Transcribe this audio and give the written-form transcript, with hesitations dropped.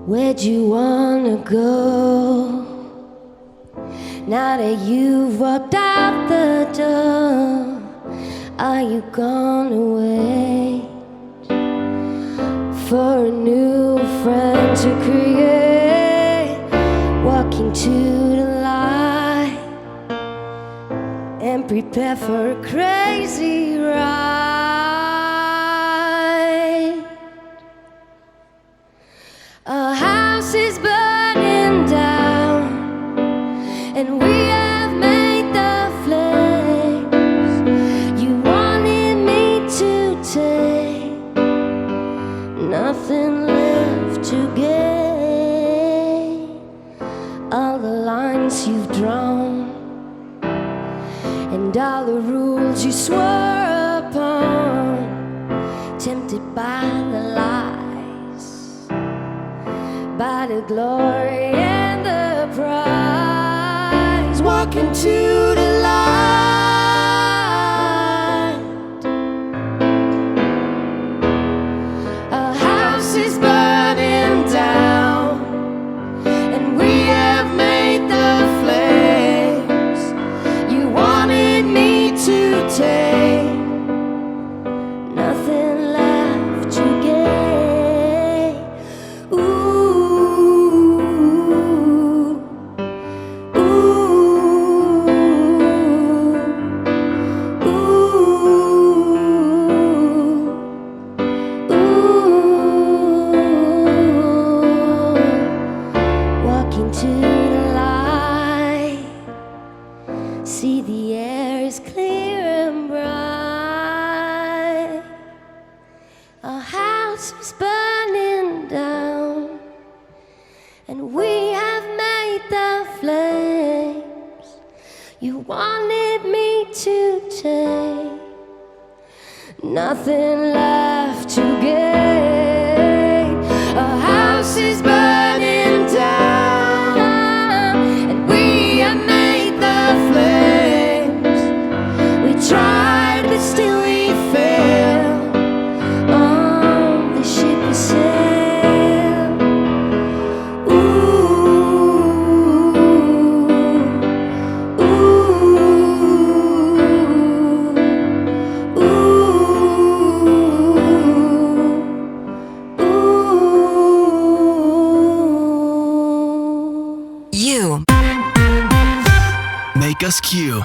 Where'd you wanna go? Now that you've walked out the door, are you gonna wait for a new friend to create? Walking to the light and prepare for a crazy ride. Our house is burning down, and we have made the flames you wanted me to take. Nothing left to gain. All the lines you've drawn and all the rules you swore upon, tempted by the lies, by the glory and the prize. Walking to the light. Our house is burning down, and we have made the flames you wanted me to take. Nothing left to gain. Walking to the light, see the air is clear and bright. Our house is burning down, and we have made the flames you wanted me to take. Nothing left to gain. Our house is burning down, and we have made the flames. We tried, but still we failed. On the ship we sail. Ooh, ooh, ooh, ooh. You make us Q.